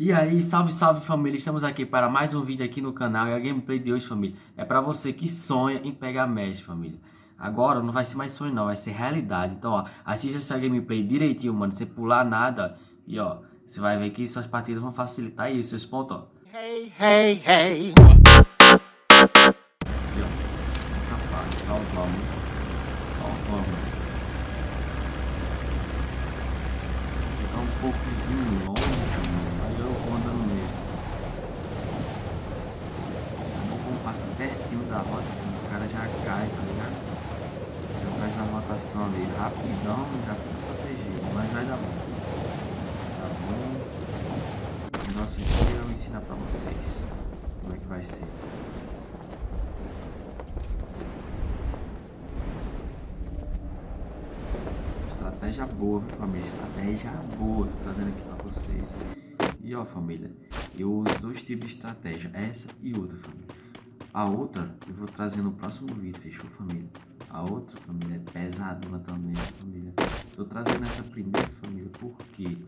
E aí, salve, salve família, estamos aqui para mais um vídeo aqui no canal e a gameplay de hoje, família, é para você que sonha em pegar mestre, família. Agora não vai ser mais sonho não, vai ser realidade. Então, ó, assista essa gameplay direitinho, mano, sem pular nada e ó, você vai ver que suas partidas vão facilitar aí os seus pontos, ó. Hey, hey, hey. Aqui, ó, essa parte, só vamos. Ficar um pouquinho longe, mano, aí eu vou andando mesmo. Como passa pertinho da rota, o cara já cai, tá ligado? Já faz a rotação ali rapidão e já fica protegido, mas vai dar bom. Tá bom? O negócio aqui eu vou ensinar pra vocês como é que vai ser. Estratégia boa, viu, família? Estratégia boa, tô trazendo aqui pra vocês. E ó, família, eu uso dois tipos de estratégia, essa e outra, família. A outra eu vou trazer no próximo vídeo, fechou, família? A outra, família, é pesadona também, família. Tô trazendo essa primeira, família, por quê?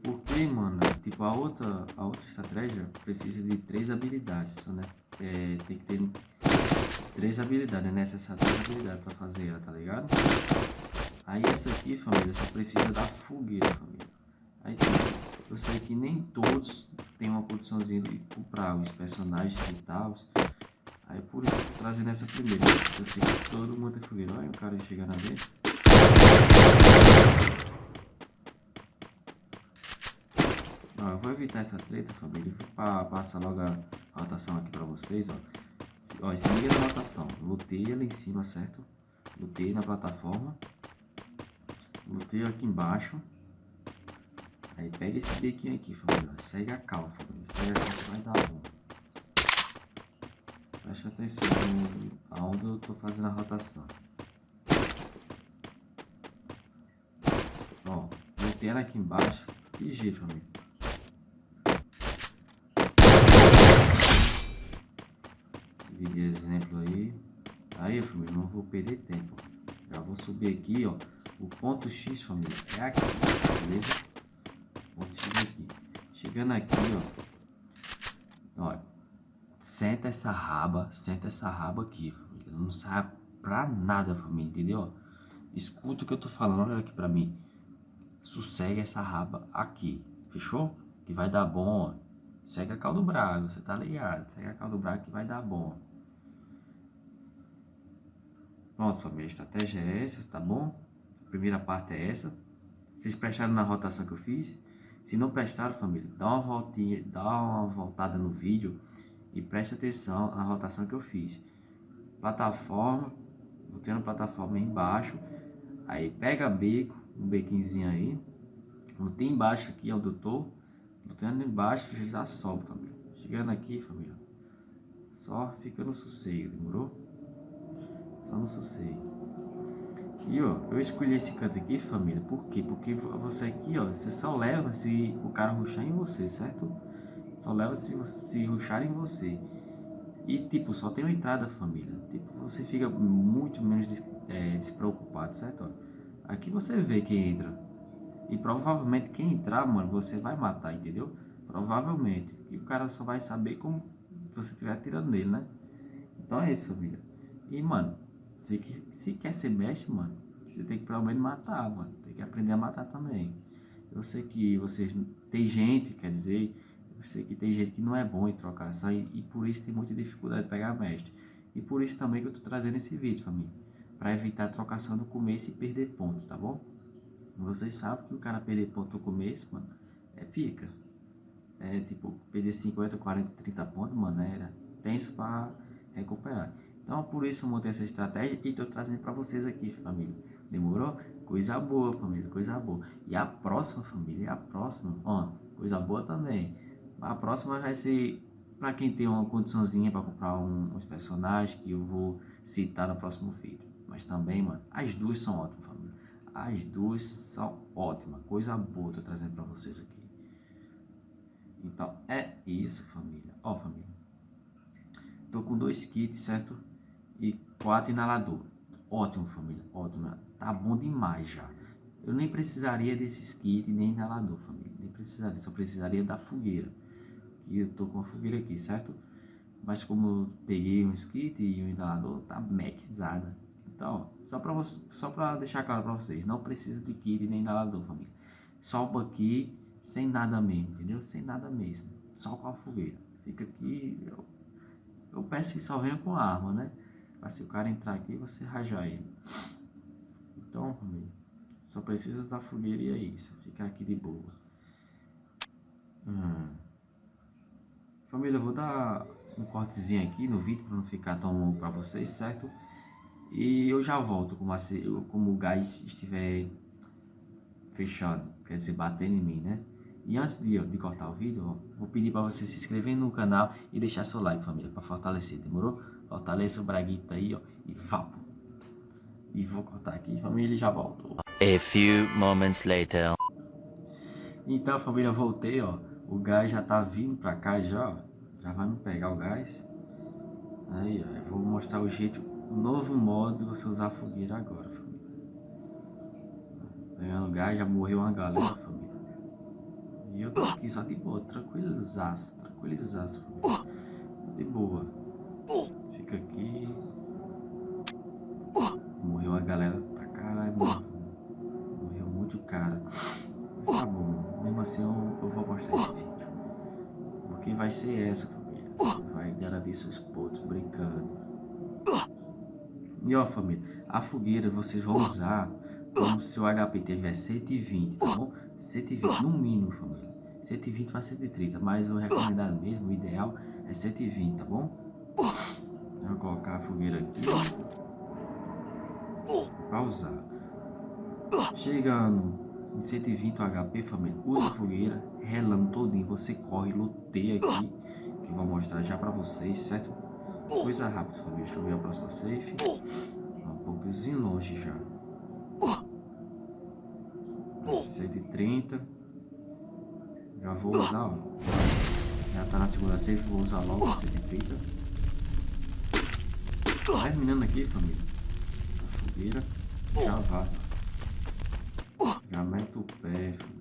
Porque, mano, tipo, a outra estratégia precisa de 3 habilidades, só, né? Tem que ter 3 habilidades, é necessário 3 habilidades pra fazer ela, tá ligado? Aí essa aqui, família, só precisa da fogueira, família. Aí eu sei que nem todos têm uma condiçãozinha de comprar os personagens e tal. Aí por isso eu tô trazendo essa primeira. Eu sei que todo mundo tem fogueira. Olha o cara chegando a ver. Ó, eu vou evitar essa treta, família. Vou passar logo a rotação aqui pra vocês, ó. Ó, se liga na rotação. Lutei ali em cima, certo? Lutei na plataforma. Lutei aqui embaixo. Aí pega esse bequinho aqui, família. Segue a cal, família. Segue a cal que vai dar bom. Preste atenção aonde eu tô fazendo a rotação. Ó, lutei ela aqui embaixo. Que jeito, família. De exemplo aí. Aí, família, não vou perder tempo. Já vou subir aqui, ó. O ponto X, família, é aqui, beleza? Ponto X aqui. Chegando aqui, ó. Ó, senta essa raba aqui, família. Não sai pra nada, família, entendeu? Escuta o que eu tô falando, olha aqui pra mim. Sossega essa raba aqui, fechou? Que vai dar bom, ó. Segue a caldo brago, você tá ligado? Segue a caldo brago que vai dar bom. Pronto, família, a estratégia é essa, tá bom? A primeira parte é essa. Vocês prestaram na rotação que eu fiz? Se não prestaram, família, dá uma voltinha, dá uma voltada no vídeo e preste atenção na rotação que eu fiz. Plataforma, botando a plataforma aí embaixo, aí pega beco, um bequinzinho aí, botei embaixo aqui, ó, doutor, botando embaixo já sobe, família. Chegando aqui, família, só fica no sossego, demorou? Só no sossego. E ó, eu escolhi esse canto aqui, família, por quê? Porque você aqui, ó, você só leva se o cara rushar em você, certo? Só leva se rushar em você. E tipo, só tem uma entrada, família. Tipo, você fica muito menos despreocupado, certo? Ó, aqui você vê quem entra. E provavelmente quem entrar, mano, você vai matar, entendeu? Provavelmente. E o cara só vai saber como você estiver atirando nele, né? Então é isso, família. E, mano, se quer ser mestre, mano, você tem que pelo menos matar, mano. Tem que aprender a matar também. Eu sei que vocês. Tem gente, quer dizer, eu sei que tem gente que não é bom em trocação e por isso tem muita dificuldade de pegar mestre. E por isso também que eu tô trazendo esse vídeo, família. Pra evitar a trocação no começo e perder ponto, tá bom? Vocês sabem que o cara perder ponto no começo, mano, é pica. É tipo, perder 50, 40, 30 pontos, mano, era tenso pra recuperar. Então, por isso eu montei essa estratégia e tô trazendo pra vocês aqui, família. Demorou? Coisa boa, família, coisa boa. E a próxima, família, a próxima, ó, coisa boa também. A próxima vai ser pra quem tem uma condiçãozinha pra comprar uns personagens que eu vou citar no próximo vídeo. Mas também, mano, as duas são ótimas, família. As duas são ótimas, coisa boa tô trazendo pra vocês aqui. Então, é isso, família. Ó, família. Tô com 2 kits, certo? E 4 inalador. Ótimo, família. Ótimo. Tá bom demais já. Eu nem precisaria desses kits nem inalador, família. Nem precisaria, só precisaria da fogueira. E eu tô com a fogueira aqui, certo? Mas como eu peguei um kit e o inalador, tá maxada. Então, só pra deixar claro pra vocês, não precisa de kit nem inalador, família. Só um aqui, sem nada mesmo, entendeu? Sem nada mesmo, só com a fogueira. Fica aqui, eu peço que só venha com a arma, né? Pra se o cara entrar aqui, você rajar ele. Então, família, só precisa da fogueira e é isso. Fica aqui de boa. Família, eu vou dar um cortezinho aqui no vídeo para não ficar tão longo para vocês, certo? E eu já volto como o gás estiver fechando, quer dizer, batendo em mim, né? E antes de cortar o vídeo, ó, vou pedir para você se inscrever no canal e deixar seu like, família, para fortalecer, demorou? Fortaleça o braguito aí, ó, e vapo. E vou cortar aqui, família, e já volto. A few moments later. Então, família, voltei, ó. O gás já tá vindo pra cá já, ó. Já vai me pegar o gás. Aí, ó, eu vou mostrar o novo modo de você usar a fogueira agora, família. Pegando gás, já morreu uma galera, família. E eu tô aqui só de boa, tranquilizaço, família. De boa. Fica aqui. Morreu uma galera pra caralho, morreu muito cara. Mas tá bom, mesmo assim eu vou mostrar esse vídeo. Porque vai ser essa, família. Vai garantir seus pontos brincando. E ó, família, a fogueira vocês vão usar quando o seu HP tiver 120, tá bom? 120 no mínimo, família. 120 para 130, mas o recomendado mesmo, o ideal é 120, tá bom? Eu vou colocar a fogueira aqui para usar. Chegando em 120 HP, família, usa a fogueira, relando todinho, você corre, luteia aqui, que eu vou mostrar já para vocês, certo? Coisa rápida, família. Deixa eu ver a próxima safe. Um pouquinho longe já. 130. Já vou usar, ó. Já tá na segunda safe, vou usar logo a 130. Terminando aqui, família. A fogueira. Já vaza. Já mete o pé, família.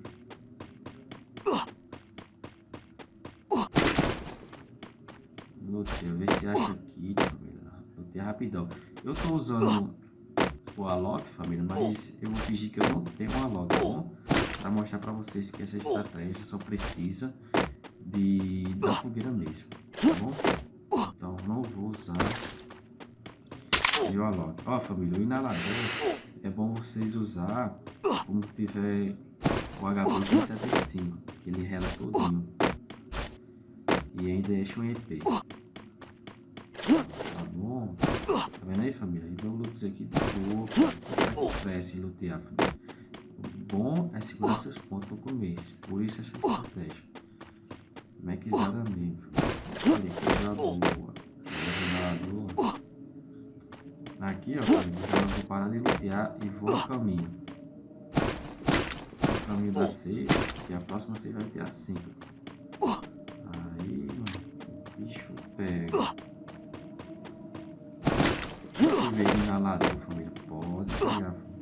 Luteia, vê se acha aqui, família. Luteia rapidão. Eu tô usando o Alok, família, mas eu vou fingir que eu não tenho um Alok, tá bom? Pra mostrar pra vocês que essa estratégia só precisa da fogueira mesmo, tá bom? Então não vou usar o Alok. Ó, família, o inalador é bom vocês usar como tiver o HP 175, que ele rela todinho. E ainda deixa um EP. Tá bom? Tá vendo aí, família? Então eu lutei aqui de boa. Vai pressa em lutear, família. O bom é segurar seus pontos no começo. Por isso essa estratégia. Maxada mesmo. Olha que boa. Aqui, ó, família, eu vou parar de lutear e vou ao caminho. O caminho da safe, que a próxima safe vai ter a 5. Aí, mano, o bicho pega. Se vê inalador, família, pode pegar, família.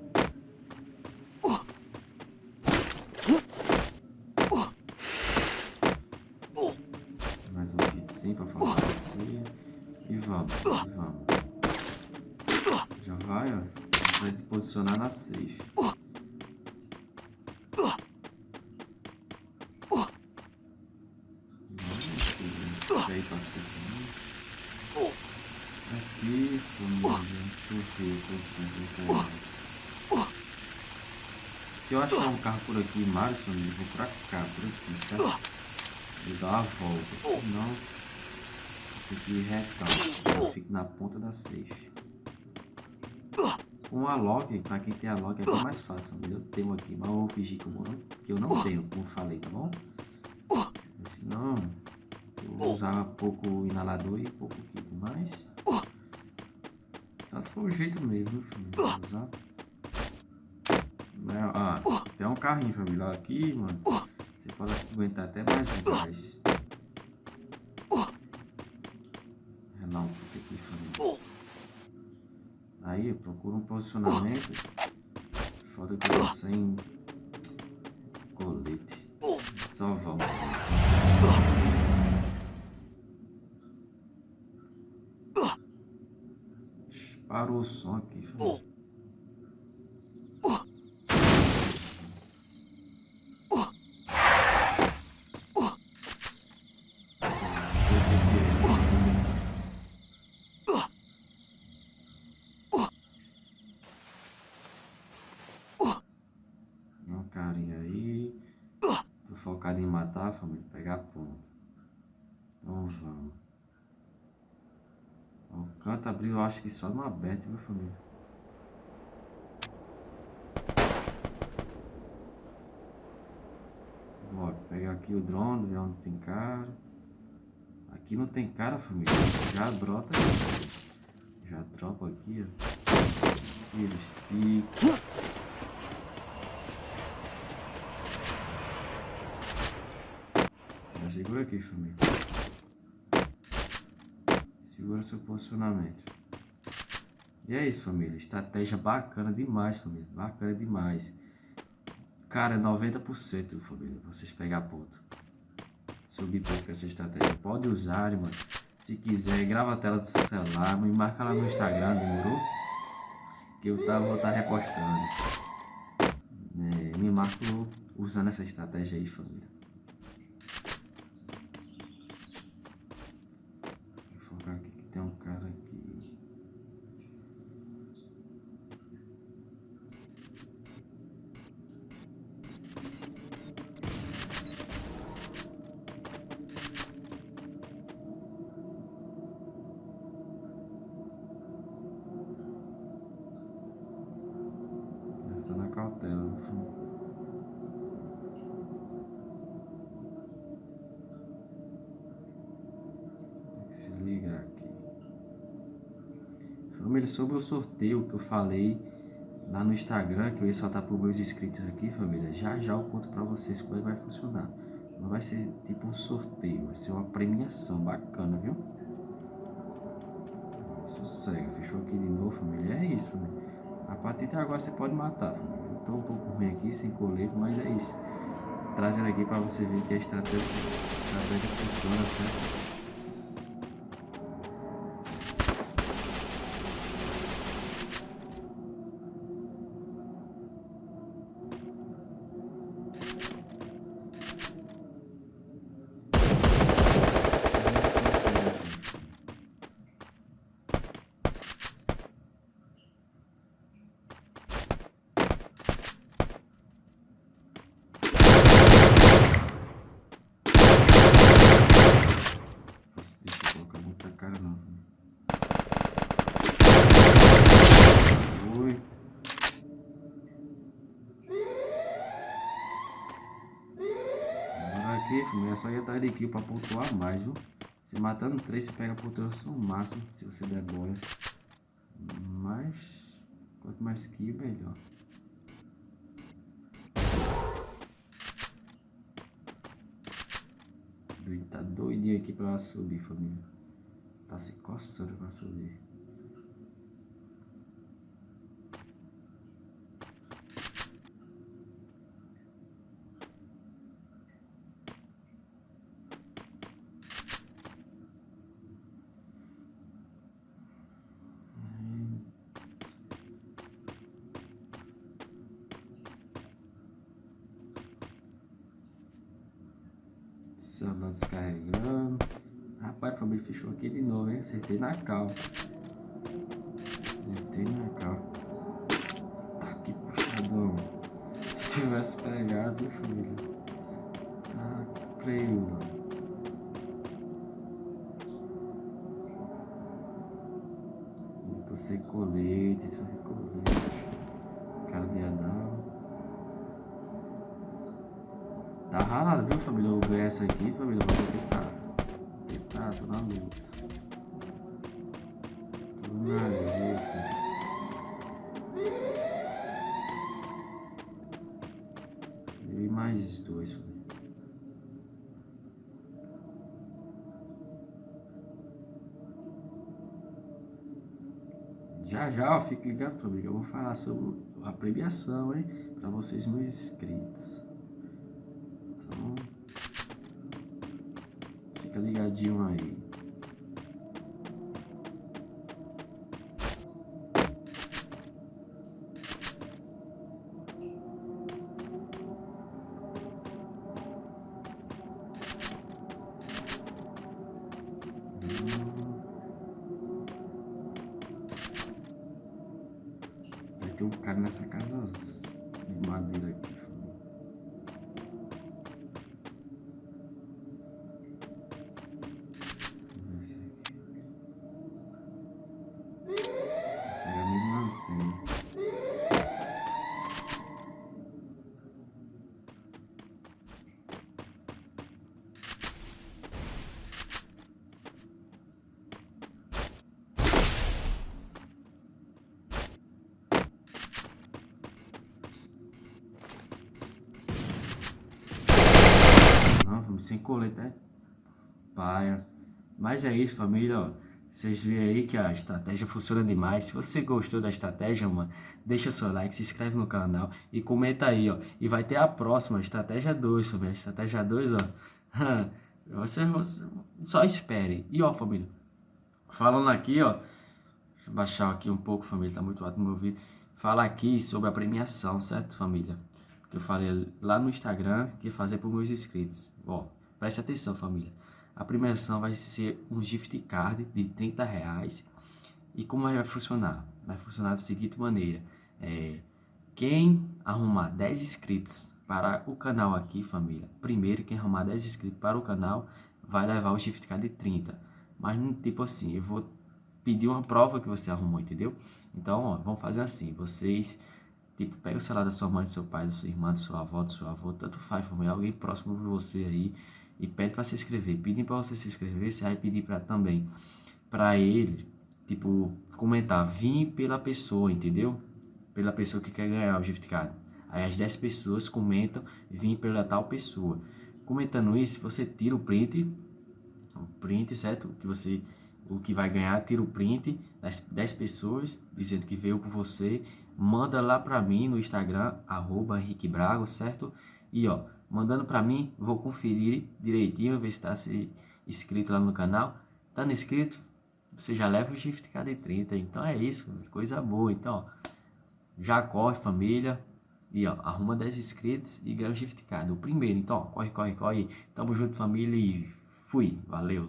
Mais um kit sim pra fortalecer. E vamos. Já vai, ó. Vai se posicionar na safe. Aí pra safe. Aqui, família, deixa eu ver se eu consigo. Se eu achar um carro por aqui mais, família, eu vou pra cá, por aqui, certo? E dar uma volta, senão eu tenho que ir retão. Eu fico na ponta da safe. Com a log, pra quem tem a log é bem mais fácil, família. Eu tenho aqui, mas eu vou fingir que eu não tenho, como eu falei, tá bom? Senão, eu vou usar pouco inalador e pouco kit, mas só se for o jeito mesmo, família, vou usar. Tem um carrinho, família, aqui, mano. Você pode aguentar até mais gás. Relar um pouco aqui, família. Aí eu procuro um posicionamento. Foda que eu tô sem colete. Só vamos. Parou o som aqui, família. Um carinha aí. Tô focado em matar, família. Pegar ponto. Então vamos. O canto abriu, eu acho que só no aberto, viu, família? Vou pegar aqui o drone, ver onde tem cara. Aqui não tem cara, família. Já brota aqui. Já dropa aqui, ó. Eles picam. Já segura aqui, família. Segura seu posicionamento. E é isso, família. Estratégia bacana demais, família. Bacana demais. Cara, 90%, família. Vocês pegar ponto. Subir ponto com essa estratégia. Pode usar, mano. Se quiser, grava a tela do seu celular. Me marca lá no Instagram, demorou? Que eu vou estar repostando. Me marca usando essa estratégia aí, família. Vou focar aqui que tem um cara aqui. Está na cautela, no fundo. Tem que se ligar aqui. Família, sobre o sorteio que eu falei lá no Instagram, que eu ia soltar para os meus inscritos aqui, família, já eu conto para vocês como é que vai funcionar. Não vai ser tipo um sorteio, vai ser uma premiação bacana, viu? Sossega, fechou aqui de novo, família. É isso, família. A partir de agora você pode matar, família. Eu tô um pouco ruim aqui, sem colete, mas é isso. Trazendo aqui para você ver que a estratégia funciona, certo? Deixa eu colocar muita cara não, família. Oi. Agora aqui, família, só ia estar de kill para pontuar mais, viu? Se matando 3, você pega a pontuação máxima, se você der boia. Mas, quanto mais kill, melhor. Tá doidinho aqui pra subir, família. Tá se coçando pra subir. Celular descarregando. Rapaz, família, fechou aqui de novo, hein? Acertei na cal. Acertei na cal. Tá que puxadão. Se tivesse pegado, viu, família? Tá preula. Eu tô sem colete, sem colete. Cara de Adão. Tá ralado, viu, família? Eu vou ganhar essa aqui, família. Eu vou tentar. Tô na luta. Tô na luta. E mais 2, família. Já, ó, fique ligado, família. Eu vou falar sobre a premiação, hein? Pra vocês, meus inscritos. Então, Fica ligadinho aí. Vai ter um cara nessa casa de madeira aqui, família. Deixa eu ver se aqui. Pegar mesmo na antena. Não, vamos sem colete, é paia. Mas é isso, família, ó. Vocês veem aí que a estratégia funciona demais. Se você gostou da estratégia, mano, deixa seu like, se inscreve no canal e comenta aí, ó. E vai ter a próxima, estratégia 2, família. Estratégia 2, ó. Você só espere. E ó, família, falando aqui, ó. Deixa eu baixar aqui um pouco, família, tá muito alto no meu vídeo. Fala aqui sobre a premiação, certo, família? Que eu falei lá no Instagram que ia fazer para os meus inscritos. Ó, preste atenção, família. A premiação vai ser um gift card de R$ 30. E como vai funcionar? Vai funcionar da seguinte maneira. Quem arrumar 10 inscritos para o canal aqui, família, primeiro quem arrumar 10 inscritos para o canal vai levar o gift card de 30. Mas tipo assim, eu vou pedir uma prova que você arrumou, entendeu? Então, ó, vamos fazer assim, vocês, tipo, pega o celular da sua mãe, do seu pai, da sua irmã, da sua avó, do seu avô, tanto faz, família, alguém próximo de você aí, e pede para se inscrever. Pedir para você se inscrever, você vai pedir para também, para ele, tipo, comentar, vim pela pessoa, entendeu? Pela pessoa que quer ganhar o gift card. Aí as 10 pessoas comentam, vim pela tal pessoa. Comentando isso, você tira o print, certo? O que vai ganhar, tira o print das 10 pessoas dizendo que veio por você, manda lá pra mim no Instagram, @HenriqueBrago, certo? E ó, mandando pra mim, vou conferir direitinho, ver se tá inscrito lá no canal. Tá inscrito? Você já leva o gift card de 30, então é isso, coisa boa. Então, ó, já corre, família, e ó, arruma 10 inscritos e ganha o gift card, o primeiro. Então, ó, corre, corre, corre. Tamo junto, família, e fui, valeu.